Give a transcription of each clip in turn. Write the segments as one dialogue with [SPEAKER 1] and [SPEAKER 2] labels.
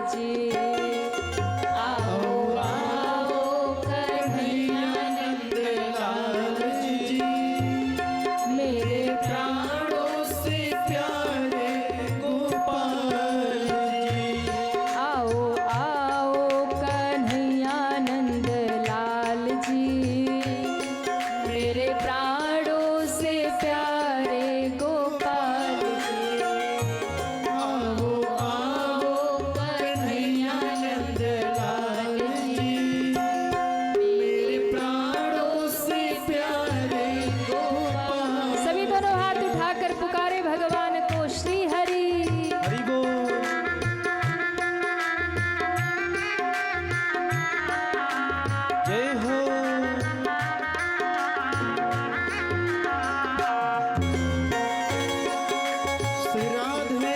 [SPEAKER 1] जी। आओ आओ कन्हैया नंद लाल जी, मेरे प्राणों से प्यारे गोपाल जी। आओ आओ कन्हैया नंद लाल जी, मेरे प्राणों से प्यारे गोपाल जी। आओ आओ कन्हैया नंद लाल जी, मेरे प्राणों से प्यारे गोपाल। सभी दोनों हाथ उठाकर पुकारे भगवान को श्री हरि
[SPEAKER 2] हरि बोल। जय हो। श्री राधे।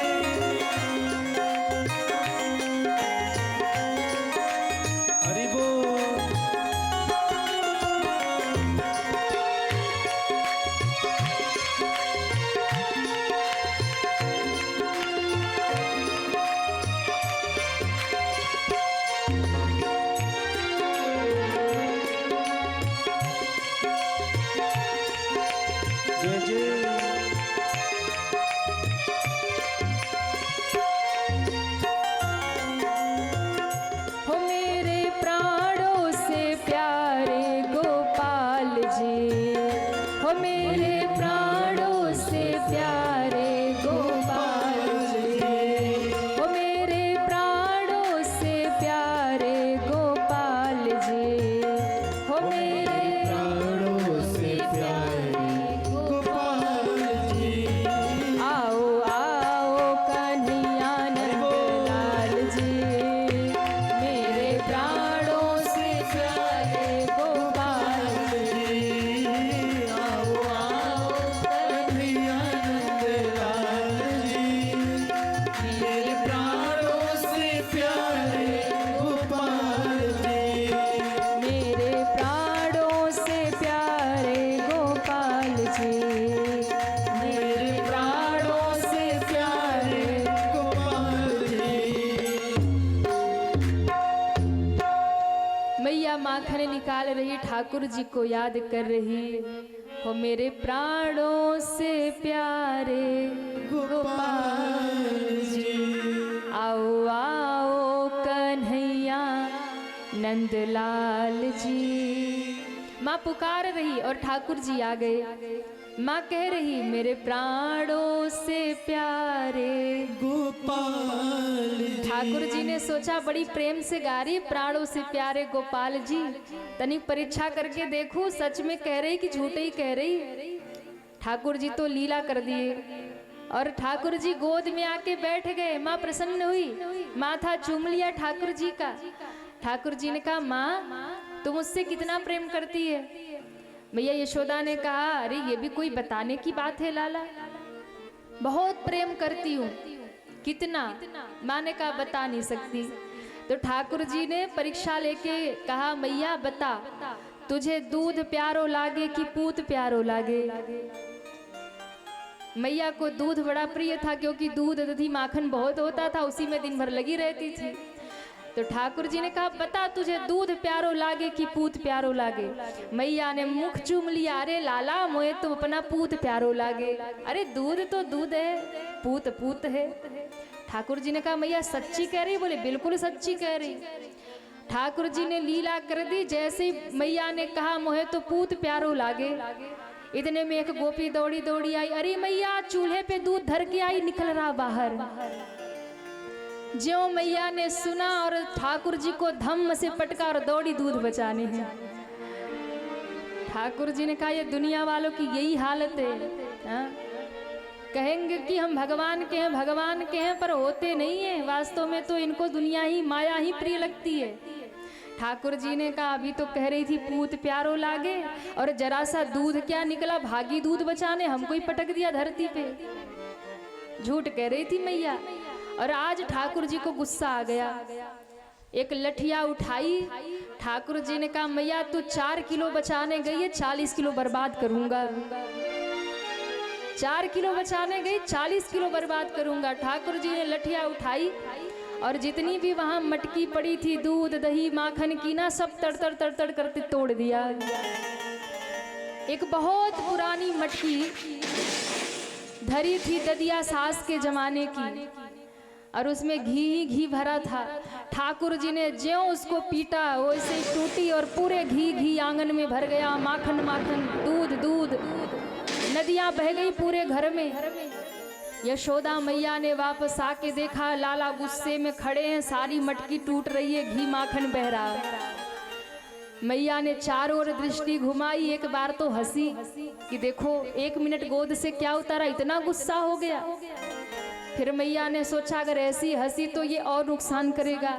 [SPEAKER 2] हरि बोल। जय जय।
[SPEAKER 1] हो मेरे प्राणों से प्यारे गोपाल जी। हो मेरे प्राणों से प्यारे गोपाल जी। हो मेरे प्राणों से प्यारे गोपाल जी। हो मेरे
[SPEAKER 2] प्राणों से प्यारे गोपाल जी।
[SPEAKER 1] आओ आओ कन्हैया नंद लाल जी, मेरे प्राणों से प्यारे गोपाल जी। आओ आओ
[SPEAKER 2] कन्हैया नंद लाल जी, मेरे प्राणों से प्यारे गोपाल जी।
[SPEAKER 1] मेरे प्राणों से प्यारे गोपाल जी। मेरे प्राणों से प्यारे
[SPEAKER 2] गोपाल जी।
[SPEAKER 1] मैया माखन निकाल रही, ठाकुर जी को याद कर रही। हो मेरे प्राणों से प्यारे गोपाल जी। आओ आओ कन्हैया नंदलाल जी। माँ पुकार रही और ठाकुर जी आ गए। माँ कह रही मेरे प्राणों से प्यारे
[SPEAKER 2] गोपाल जी।
[SPEAKER 1] ठाकुर जी ने सोचा बड़ी प्रेम से गा रही, प्राणों से प्यारे गोपाल जी, तनिक परीक्षा करके देखूं सच में कह रही कि झूठे ही कह रही। ठाकुर जी तो लीला कर दिए और ठाकुर जी गोद में आके बैठ गए। माँ प्रसन्न हुई, माथा चूम लिया ठाकुर जी का। ठाकुर जी ने कहा माँ तुम मुझसे कितना प्रेम करती है। मैया यशोदा ने कहा अरे ये भी कोई बताने की बात है लाला, बहुत प्रेम करती हूँ। कितना? माँ ने कहा बता नहीं सकती। तो ठाकुर जी ने परीक्षा लेके कहा मैया बता, तुझे दूध प्यारो लागे कि पूत प्यारो लागे। मैया को दूध बड़ा प्रिय था क्योंकि दूध दही माखन बहुत होता था, उसी में दिन भर लगी रहती थी। तो ठाकुर जी ने कहा बता तुझे दूध प्यारो लागे कि पूत प्यारो लागे। मैया ने मुख चूम लिया, अरे लाला मोए तो अपना पूत प्यारो लागे। अरे दूध तो दूध है, पूत पूत है। ठाकुर जी ने कहा मैया सच्ची कह रही? बोले बिल्कुल सच्ची कह रही। ठाकुर जी ने लीला कर दी, जैसे ही मैया ने कहा मोहे तो पूत प्यारो लागे, इतने में एक गोपी दौड़ी दौड़ी आई। अरे मैया चूल्हे पे दूध धर के आई, निकल रहा बाहर। ज्यों मैया ने सुना और ठाकुर जी को धम्म से पटका और दौड़ी दूध बचाने हैं। ठाकुर जी ने कहा ये दुनिया वालों की यही हालत है। हाँ? कहेंगे कि हम भगवान के हैं, भगवान के हैं, पर होते नहीं है। वास्तव में तो इनको दुनिया ही माया ही प्रिय लगती है। ठाकुर जी ने कहा अभी तो कह रही थी पूत प्यारो लागे, और जरा सा दूध क्या निकला, भागी दूध बचाने, हमको ही पटक दिया धरती पे। झूठ कह रही थी मैया। और आज ठाकुर जी को गुस्सा आ गया, एक लठिया उठाई। ठाकुर जी ने कहा मैया तू 4 किलो बचाने गई है, 40 किलो बर्बाद करूंगा। 4 किलो बचाने गई, 40 किलो बर्बाद करूंगा। ठाकुर जी ने लठिया उठाई और जितनी भी वहां मटकी पड़ी थी दूध दही माखन की ना, सब तड़तड़ तड़तड़ करते तोड़ दिया। एक बहुत पुरानी मटकी धरी थी ददिया सास के जमाने की, और उसमें घी ही घी भरा था। ठाकुर जी ने ज्यों उसको पीटा वैसे ही टूटी और पूरे घी घी आंगन में भर गया। माखन माखन दूध दूध नदियां बह गई पूरे घर में। यशोदा मैया ने वापस आके देखा, लाला गुस्से में खड़े हैं, सारी मटकी टूट रही है, घी माखन बह रहा। मैया ने चारों ओर दृष्टि घुमाई, एक बार तो हंसी कि देखो 1 मिनट गोद से क्या उतारा, इतना गुस्सा हो गया। फिर मैया ने सोचा अगर ऐसी हंसी तो ये और नुकसान करेगा,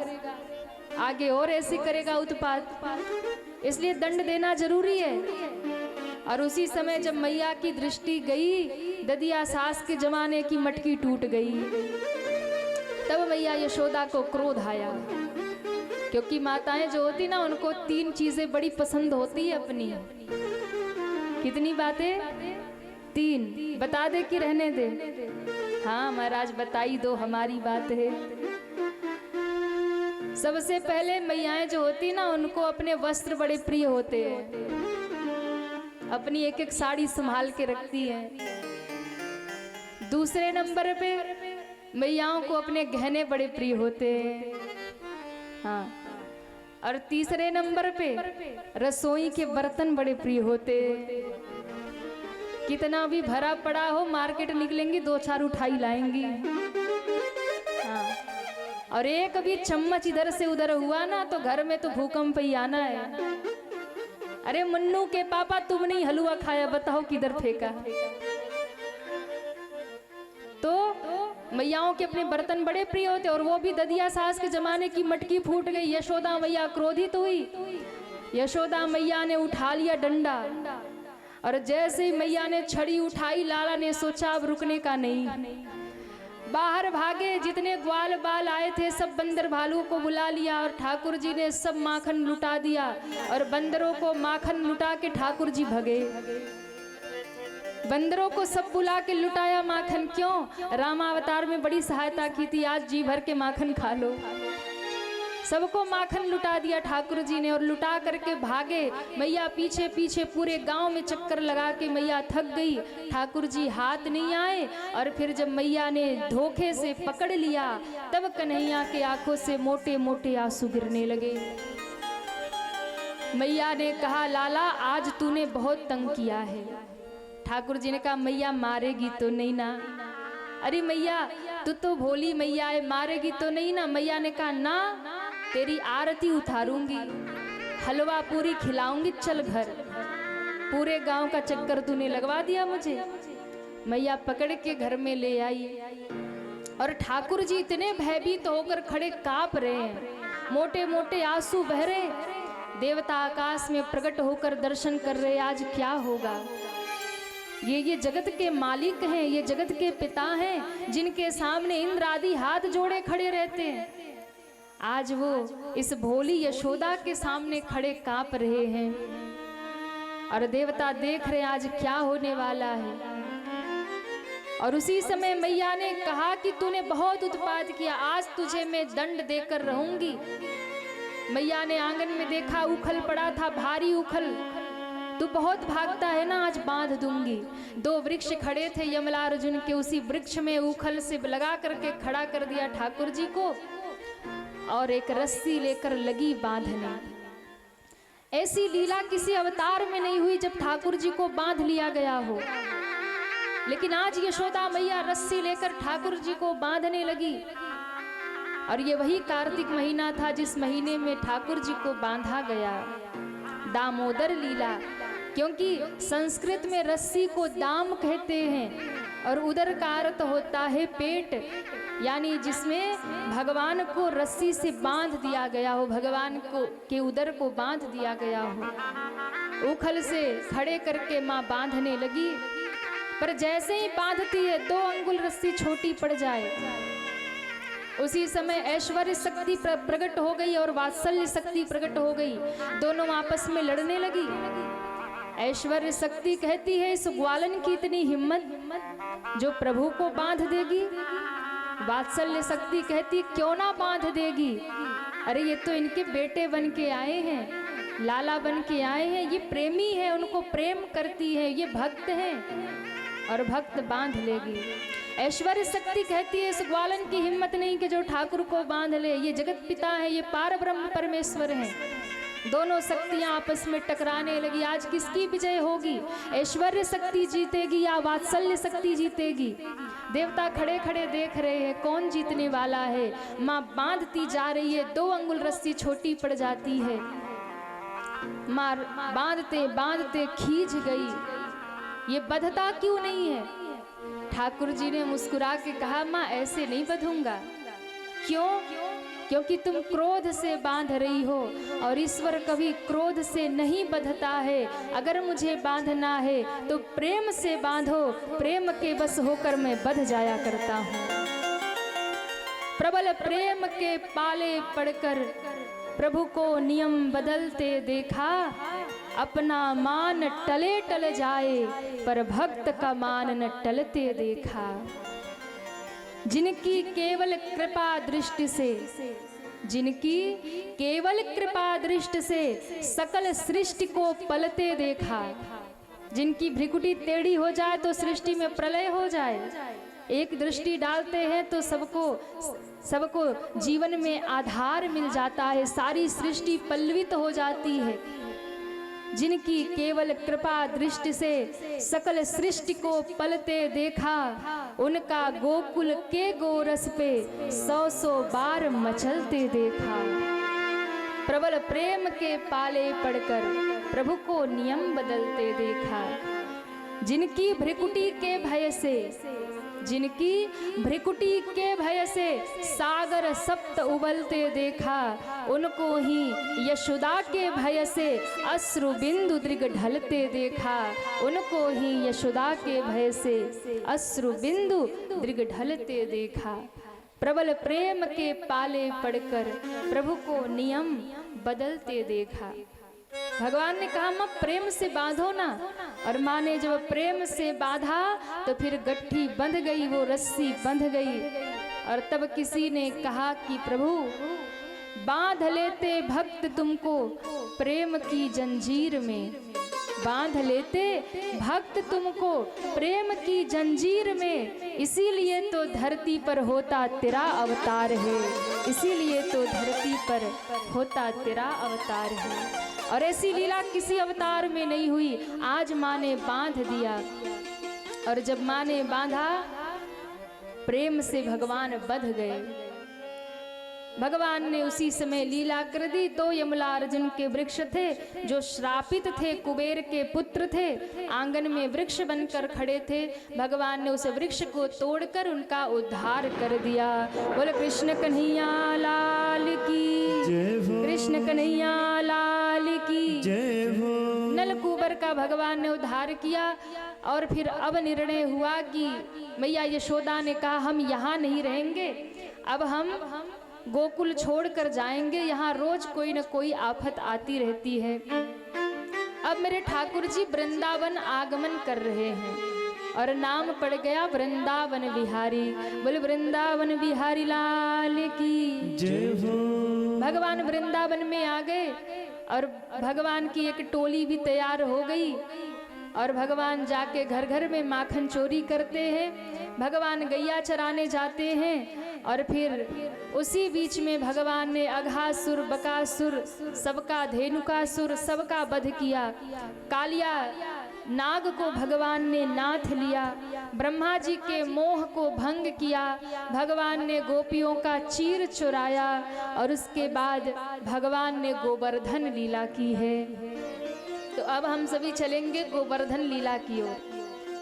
[SPEAKER 1] आगे और ऐसी करेगा उत्पात, इसलिए दंड देना जरूरी है। और उसी समय जब मैया की दृष्टि गई, ददिया सास के जमाने की मटकी टूट गई, तब मैया यशोदा को क्रोध आया। क्योंकि माताएं जो होती ना, उनको 3 चीजें बड़ी पसंद होती है अपनी। कितनी बातें? 3। बता दे कि रहने दे? हाँ महाराज बताई दो, हमारी बात है। सबसे पहले मैयाएं जो होती ना, उनको अपने वस्त्र बड़े प्रिय होते हैं, अपनी एक एक साड़ी संभाल के रखती हैं। दूसरे नंबर पे मैयाओं को अपने गहने बड़े प्रिय होते हैं। हाँ, और तीसरे नंबर पे रसोई के बर्तन बड़े प्रिय होते। कितना भी भरा पड़ा हो, मार्केट निकलेंगी 2-4 उठाई लाएंगी। हाँ, और एक भी चम्मच इधर से उधर हुआ ना तो घर में तो भूकंप ही आना है। अरे मुन्नू के पापा, तुमने ही हलवा खाया, बताओ किधर फेंका। तो मैयाओं के अपने बर्तन बड़े प्रिय होते, और वो भी ददिया सास के जमाने की मटकी फूट गई। यशोदा मैया क्रोधित हुई। यशोदा मैया ने उठा लिया डंडा, और जैसे ही मैया ने छड़ी उठाई, लाला ने सोचा अब रुकने का नहीं, बाहर भागे। जितने ग्वाल बाल आए थे सब बंदर भालू को बुला लिया, और ठाकुर जी ने सब माखन लुटा दिया, और बंदरों को माखन लुटा के ठाकुर जी भगे। बंदरों को सब बुला के लुटाया माखन। क्यों? रामावतार में बड़ी सहायता की थी, आज जी भर के माखन खा लो। सबको माखन लुटा दिया ठाकुर जी ने, और लुटा करके भागे। मैया पीछे पीछे पूरे गांव में चक्कर लगा के मैया थक गई। ठाकुर जी हाथ नहीं आए, और फिर जब मैया ने धोखे से पकड़ लिया, तब कन्हैया के आंखों से मोटे मोटे आंसू गिरने लगे। मैया ने कहा, लाला आज तूने बहुत तंग किया है। ठाकुर जी ने कहा, मैया मारेगी तो नहीं ना? अरे मैया तू तो भोली मैया है, मारेगी तो नहीं ना? मैया ने कहा, ना, तेरी आरती उतारूंगी, हलवा पूरी खिलाऊंगी, चल घर। पूरे गांव का चक्कर तूने लगवा दिया मुझे। मैया पकड़ के घर में ले आई, और ठाकुर जी इतने भयभीत होकर खड़े, कांप रहे हैं, मोटे मोटे आंसू बह रहे। देवता आकाश में प्रकट होकर दर्शन कर रहे, आज क्या होगा। ये जगत के मालिक हैं, ये जगत के पिता हैं, जिनके सामने इंद्र आदि हाथ जोड़े खड़े रहते हैं। आज वो इस भोली यशोदा के सामने खड़े कांप रहे हैं, और देवता देख रहे आज क्या होने वाला है। और उसी समय मैया ने कहा कि तूने बहुत उत्पात किया, आज तुझे मैं दंड देकर रहूंगी। मैया ने आंगन में देखा, उखल पड़ा था, भारी उखल। तू बहुत भागता है ना, आज बांध दूंगी। 2 वृक्ष खड़े थे यमला अर्जुन के, उसी वृक्ष में उखल से लगा करके खड़ा कर दिया ठाकुर जी को, और एक रस्सी लेकर लगी बांधने। ऐसी लीला किसी अवतार में नहीं हुई जब ठाकुर जी को बांध लिया गया हो। लेकिन आज यशोदा मैया रस्सी लेकर ठाकुर जी को बांधने लगी। और ये वही कार्तिक महीना था जिस महीने में ठाकुर जी को बांधा गया, दामोदर लीला। क्योंकि संस्कृत में रस्सी को दाम कहते हैं, और उदर का अर्थ होता है पेट, यानी जिसमें भगवान को रस्सी से बांध दिया गया हो, भगवान को के उदर को बांध दिया गया हो। उखल से खड़े करके माँ बांधने लगी, पर जैसे ही बांधती है 2 अंगुल रस्सी छोटी पड़ जाए, उसी समय ऐश्वर्य शक्ति प्रकट हो गई और वात्सल्य शक्ति प्रकट हो गई। दोनों आपस में लड़ने लगी। ऐश्वर्य शक्ति कहती है, इस ग्वालन की इतनी हिम्मत जो प्रभु को बांध देगी। वात्सल्य शक्ति कहती क्यों ना बांध देगी, अरे ये तो इनके बेटे बन के आए हैं, लाला बन के आए हैं, ये प्रेमी है, उनको प्रेम करती है, ये भक्त हैं और भक्त बांध लेगी। ऐश्वर्य शक्ति कहती है इस ग्वालन की हिम्मत नहीं कि जो ठाकुर को बांध ले, ये जगत पिता है, ये पार ब्रह्म परमेश्वर हैं। दोनों शक्तियां आपस में टकराने लगी। आज किसकी विजय होगी, ऐश्वर्य शक्ति जीतेगी या वात्सल्य शक्ति जीतेगी? देवता खड़े खड़े देख रहे हैं कौन जीतने वाला है। माँ बांधती जा रही है, 2 अंगुल रस्सी छोटी पड़ जाती है, माँ बांधते बांधते खींच गई। ये बंधता क्यों नहीं है? ठाकुर जी ने मुस्कुरा के कहा माँ ऐसे नहीं बंधूंगा। क्यों? क्योंकि तुम क्रोध से बांध रही हो और ईश्वर कभी क्रोध से नहीं बंधता है। अगर मुझे बांधना है तो प्रेम से बांधो, प्रेम के बस होकर मैं बंध जाया करता हूँ। प्रबल प्रेम के पाले पड़कर प्रभु को नियम बदलते देखा, अपना मान टले टल जाए पर भक्त का मान न टलते देखा। जिनकी केवल कृपा दृष्टि से, जिनकी केवल कृपा दृष्टि से सकल सृष्टि को पलते देखा। जिनकी भ्रिकुटी टेढ़ी हो जाए तो सृष्टि में प्रलय हो जाए, एक दृष्टि डालते हैं तो सबको जीवन में आधार मिल जाता है, सारी सृष्टि पल्लवित हो जाती है। जिनकी केवल कृपा दृष्टि से सकल सृष्टि को पलते देखा, उनका गोकुल के गोरस पे 100 बार मचलते देखा। प्रबल प्रेम के पाले पड़कर प्रभु को नियम बदलते देखा। जिनकी भ्रिकुटी के भय से, जिनकी भ्रिकुटी के भय से सागर सप्त उबलते देखा, उनको ही यशोदा के भय से अश्रु बिंदु दृग ढलते देखा। उनको ही यशोदा के भय से अश्रु बिंदु दृग ढलते देखा। प्रबल प्रेम के पाले पड़कर प्रभु को नियम बदलते देखा। भगवान ने कहा माँ प्रेम से बांधो ना, और माँ ने जब प्रेम से बांधा तो फिर गट्ठी बंध गई, वो रस्सी बंध गई। और तब किसी ने कहा कि प्रभु बांध लेते भक्त तुमको प्रेम की जंजीर में, बांध लेते भक्त तुमको प्रेम की जंजीर में, इसीलिए तो धरती पर होता तेरा अवतार है, इसीलिए तो धरती पर होता तेरा अवतार है। और ऐसी लीला किसी अवतार में नहीं हुई, आज माँ ने बांध दिया। और जब माँ ने बांधा प्रेम से भगवान बंध गए। भगवान ने उसी समय लीला कर दी। 2 यमलार्जुन के वृक्ष थे जो श्रापित थे, कुबेर के पुत्र थे, आंगन में वृक्ष बनकर खड़े थे। भगवान ने उस वृक्ष को तोड़कर उनका उद्धार कर दिया। बोले कृष्ण कन्हैया लाल की
[SPEAKER 2] जय हो,
[SPEAKER 1] कृष्ण कन्हैया लाल की
[SPEAKER 2] जय हो।
[SPEAKER 1] नलकूबर का भगवान ने उद्धार किया। और फिर अब निर्णय हुआ कि मैया यशोदा ने कहा हम यहाँ नहीं रहेंगे, अब हम गोकुल छोड़कर जाएंगे, यहाँ रोज कोई न कोई आफत आती रहती है। अब मेरे ठाकुर जी वृंदावन आगमन कर रहे हैं और नाम पड़ गया वृंदावन बिहारी। बोले वृंदावन बिहारी लाल की
[SPEAKER 2] जय हो।
[SPEAKER 1] भगवान वृंदावन में आ गए और भगवान की एक टोली भी तैयार हो गई और भगवान जाके घर घर में माखन चोरी करते हैं। भगवान गैया चराने जाते हैं और फिर उसी बीच में भगवान ने अघासुर, बकासुर, सबका धेनुकासुर, सबका वध किया। कालिया नाग को भगवान ने नाथ लिया। ब्रह्मा जी के मोह को भंग किया। भगवान ने गोपियों का चीर चुराया और उसके बाद भगवान ने गोवर्धन लीला की है। तो अब हम सभी चलेंगे गोवर्धन लीला की ओर,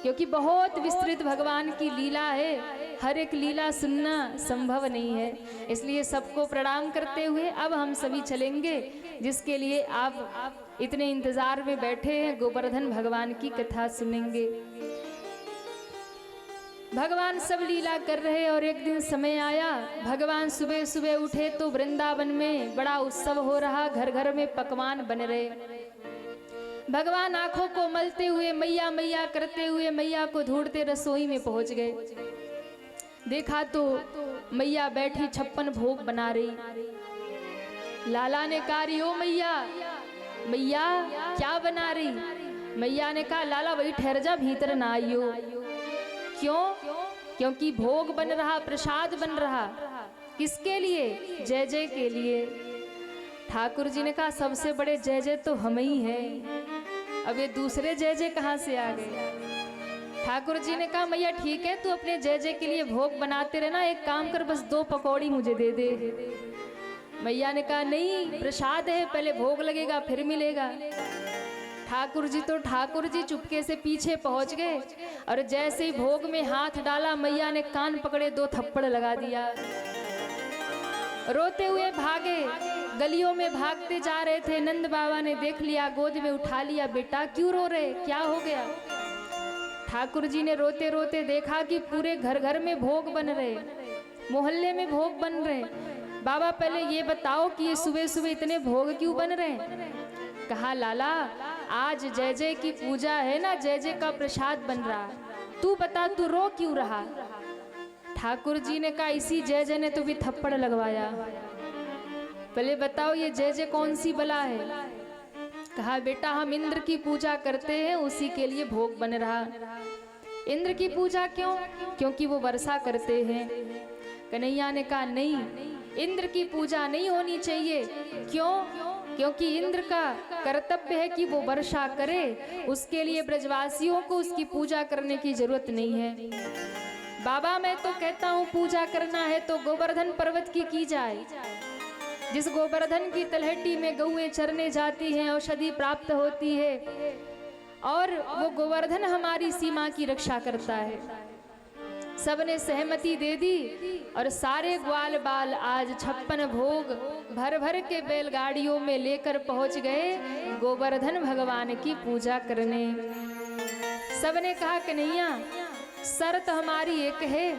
[SPEAKER 1] क्योंकि बहुत विस्तृत भगवान की लीला है, हर एक लीला सुनना संभव नहीं है। इसलिए सबको प्रणाम करते हुए अब हम सभी चलेंगे, जिसके लिए आप इतने इंतजार में बैठे हैं, गोवर्धन भगवान की कथा सुनेंगे। भगवान सब लीला कर रहे और एक दिन समय आया, भगवान सुबह सुबह उठे तो वृंदावन में बड़ा उत्सव हो रहा, घर घर में पकवान बन रहे। भगवान आंखों को मलते हुए, मैया मैया करते हुए मैया को ढूंढते रसोई में पहुंच गए। देखा तो मैया बैठी 56 भोग बना रही। लाला ने कहा री ओ मैया, मैया क्या बना रही? मैया ने कहा लाला वही ठहर जा, भीतर ना आइयो। क्यों? क्योंकि भोग बन रहा, प्रसाद बन रहा। किसके लिए? जय जय के लिए। ठाकुर जी ने कहा सबसे बड़े जय जय तो हम ही हैं, अब ये दूसरे जय जय कहाँ से आ गए? ठाकुर जी ने कहा मैया ठीक है, तू अपने जय जय के लिए भोग बनाते रहना, एक काम कर बस 2 पकौड़ी मुझे दे दे। मैया ने कहा नहीं, प्रसाद है, पहले भोग लगेगा फिर मिलेगा। ठाकुर जी तो ठाकुर जी चुपके से पीछे पहुंच गए और जैसे ही भोग में हाथ डाला मैया ने कान पकड़े 2 थप्पड़ लगा दिया। रोते हुए भागे, गलियों में भागते जा रहे थे। नंद बाबा ने देख लिया, गोद में उठा लिया, बेटा क्यों रो रहे, क्या हो गया? ठाकुर जी ने रोते रोते देखा कि पूरे घर घर में भोग बन रहे, मोहल्ले में भोग बन रहे। बाबा पहले ये बताओ कि ये सुबह सुबह इतने भोग क्यों बन रहे? कहा लाला आज जय जय की पूजा है ना, जय जय का प्रसाद बन रहा, तू बता तू रो क्यों रहा? ठाकुर जी ने कहा इसी जय जय ने तो भी थप्पड़ लगवाया, पहले बताओ ये जय जय कौन सी बला है? कहा बेटा हम इंद्र की पूजा करते हैं, उसी के लिए भोग बन रहा। इंद्र की पूजा क्यों? क्योंकि वो वर्षा करते हैं। कन्हैया ने कहा नहीं, इंद्र की पूजा नहीं होनी चाहिए। क्यों? क्योंकि इंद्र का कर्तव्य है कि वो वर्षा करे, उसके लिए ब्रजवासियों को उसकी पूजा करने की जरूरत नहीं है। बाबा मैं तो कहता हूँ पूजा करना है तो गोवर्धन पर्वत की जाए। जिस गोवर्धन की तलहटी में गौएं चरने जाती हैं, औषधि प्राप्त होती है और वो गोवर्धन हमारी सीमा की रक्षा करता है। सबने सहमति दे दी और सारे ग्वाल बाल आज 56 भोग भर भर के बैलगाड़ियों में लेकर पहुंच गए गोवर्धन भगवान की पूजा करने। सबने कहा कन्हैया शर्त हमारी एक है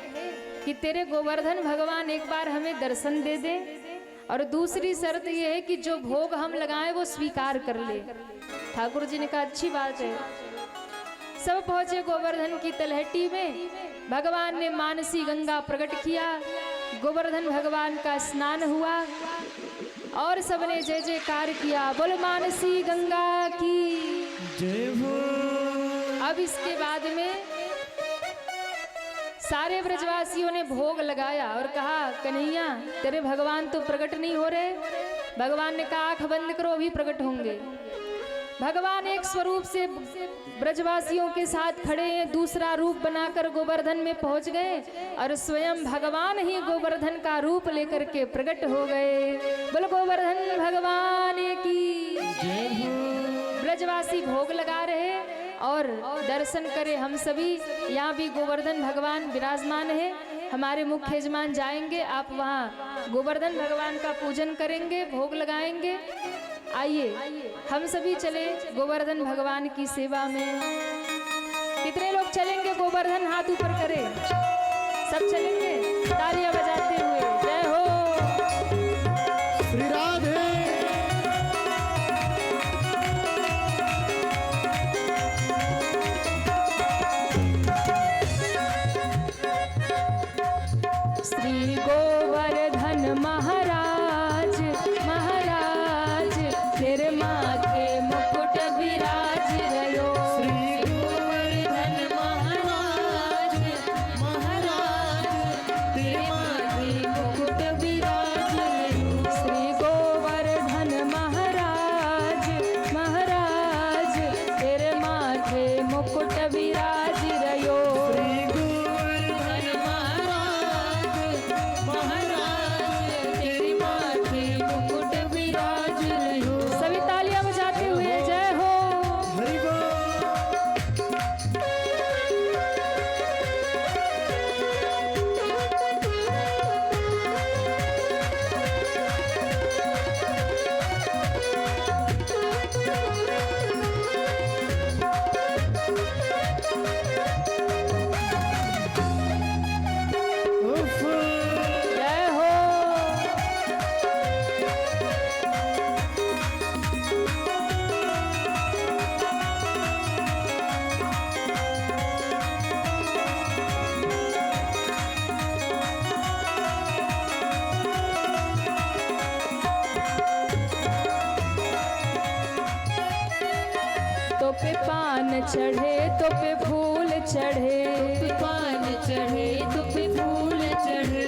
[SPEAKER 1] कि तेरे गोवर्धन भगवान एक बार हमें दर्शन दे दे, और दूसरी शर्त यह है कि जो भोग हम लगाएं वो स्वीकार कर ले। ठाकुर जी ने कहा अच्छी बात है। सब पहुंचे गोवर्धन की तलहटी में। भगवान ने मानसी गंगा प्रकट किया, गोवर्धन भगवान का स्नान हुआ और सबने जय जयकार किया, बोल मानसी गंगा की
[SPEAKER 2] जय हो।
[SPEAKER 1] अब इसके बाद में सारे ब्रजवासियों ने भोग लगाया और कहा कन्हैया तेरे भगवान तो प्रकट नहीं हो रहे। भगवान ने कहा आंख बंद करो, अभी प्रकट होंगे। भगवान एक स्वरूप से ब्रजवासियों के साथ खड़े हैं, दूसरा रूप बनाकर गोवर्धन में पहुंच गए और स्वयं भगवान ही गोवर्धन का रूप लेकर के प्रकट हो गए। बोलो गोवर्धन भगवान की
[SPEAKER 2] जय हो।
[SPEAKER 1] ब्रजवासी भोग लगा रहे और दर्शन करे हम सभी। यहाँ भी गोवर्धन भगवान विराजमान है। हमारे मुख्य यजमान जाएंगे, आप वहाँ गोवर्धन भगवान का पूजन करेंगे, भोग लगाएंगे। आइए हम सभी चले गोवर्धन भगवान की सेवा में। कितने लोग चलेंगे? गोवर्धन हाथ ऊपर करें। सब चलेंगे तालियां बजाते हुए। जय हो
[SPEAKER 2] श्री राधे।
[SPEAKER 1] श्री गोवर्धन महाराज महाराज तेरे माथे मुकुट विराज रहो।
[SPEAKER 2] श्री गोवर्धन महाराज महाराज तेरे माथे
[SPEAKER 1] तो पे पान चढ़े तो पे फूल चढ़े,
[SPEAKER 3] पान चढ़े तो पे फूल चढ़े।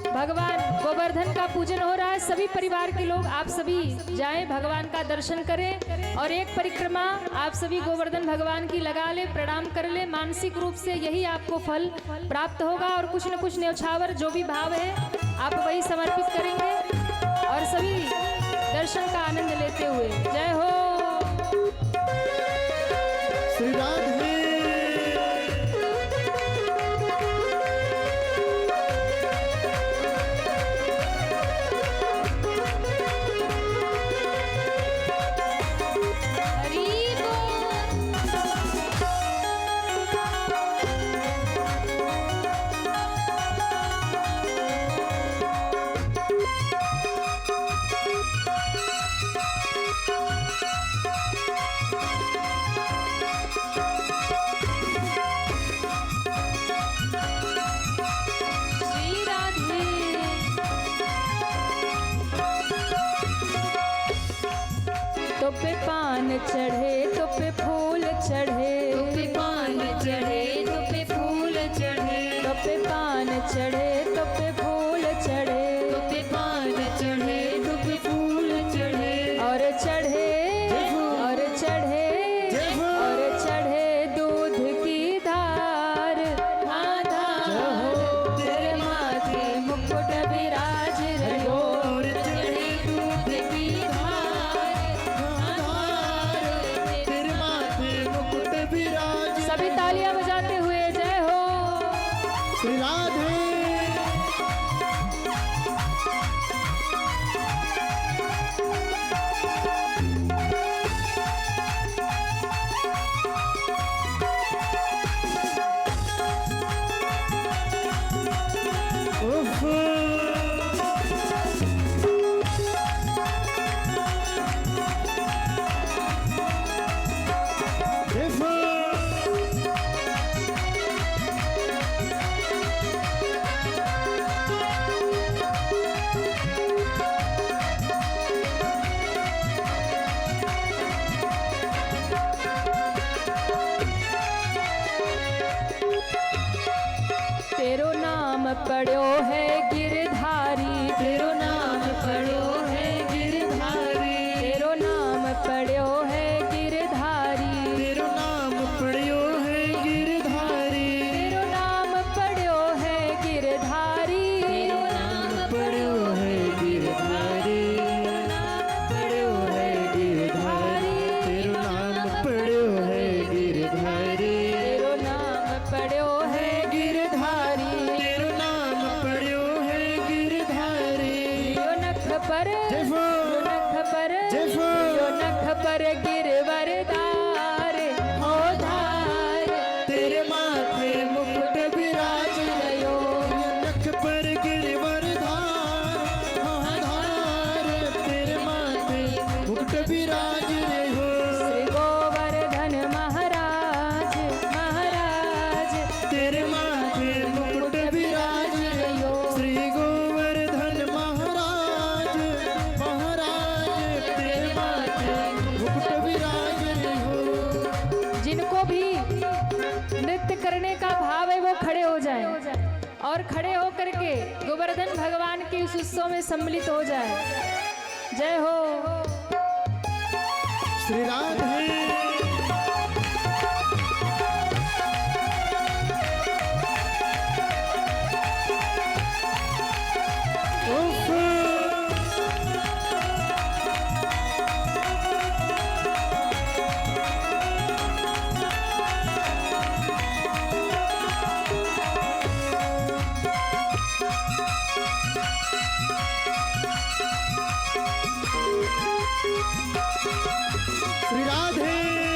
[SPEAKER 1] भगवान गोवर्धन का पूजन हो रहा है। सभी परिवार के लोग आप सभी जाएं, भगवान का दर्शन करें और एक परिक्रमा आप सभी गोवर्धन भगवान की लगा ले, प्रणाम कर ले। मानसिक रूप से यही आपको फल प्राप्त होगा और कुछ न कुछ न्यौछावर जो भी भाव है आप वही समर्पित करेंगे और सभी दर्शन का आनंद लेते हुए। जय हो।
[SPEAKER 2] श्री राधे
[SPEAKER 1] तो पे पान चढ़े तो पे फूल चढ़े,
[SPEAKER 3] तो पे पान चढ़े तो पे फूल चढ़े।
[SPEAKER 1] तो पे पान चढ़े तो पे फूल चढ़े,
[SPEAKER 3] तो पे पान चढ़े तो पे फूल चढ़े।
[SPEAKER 1] और चढ़े और चढ़े और चढ़े दूध की धार, हाँ धार तेरे माथे मुकुट विराज रहो।
[SPEAKER 3] और चढ़े दूध की धार,
[SPEAKER 2] तेरे माथे मुकुट विराज।
[SPEAKER 1] सभी तालियां बजाते हुए जय हो।
[SPEAKER 2] श्री राधे उफ। देखो
[SPEAKER 1] तेरो नाम पढ़ो है गिरधारी,
[SPEAKER 3] तेरो नाम पढ़ो है गिरधारी।
[SPEAKER 1] तेरो नाम पढ़ो है गिरधारी,
[SPEAKER 2] तेरो नाम पढ़ियो है गिरधारी।
[SPEAKER 1] तेरो नाम पढ़ो है गिरधारी,
[SPEAKER 3] तेरो नाम
[SPEAKER 2] पढ़ियो है गिरधारी। पढ़ियो है गिरधारी। तेरो नाम पढ़ियो है गिरधारी।
[SPEAKER 1] तेरो नाम पढ़ो है गिरधारी।
[SPEAKER 2] तेरो नाम पढ़ियो है गिरधारी।
[SPEAKER 1] यो नख पर
[SPEAKER 2] देखो
[SPEAKER 1] यो नख पर
[SPEAKER 2] देखो
[SPEAKER 1] यो नख पर गिरवर धार हो धार
[SPEAKER 2] तेरे माथे मुकुट विराज रयो। नख पर गिरवर धार, हाँ धार तेरे माथे मुकुट विराज रयो।
[SPEAKER 1] श्री गोवर्धन महाराज महाराज
[SPEAKER 2] तेरे माथे मुकुट विराज रयो। श्री गोवर्धन महाराज महाराज तेरे माथे मुकुट विराज रयो।
[SPEAKER 1] जिनको भी नृत्य करने का भाव है वो खड़े हो जाएं और खड़े हो करके गोवर्धन भगवान के इस उत्सव में सम्मिलित हो जाए। जय हो।
[SPEAKER 2] श्री राधे उफ। श्री राधे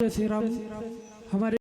[SPEAKER 2] जय श्री राम। हमारे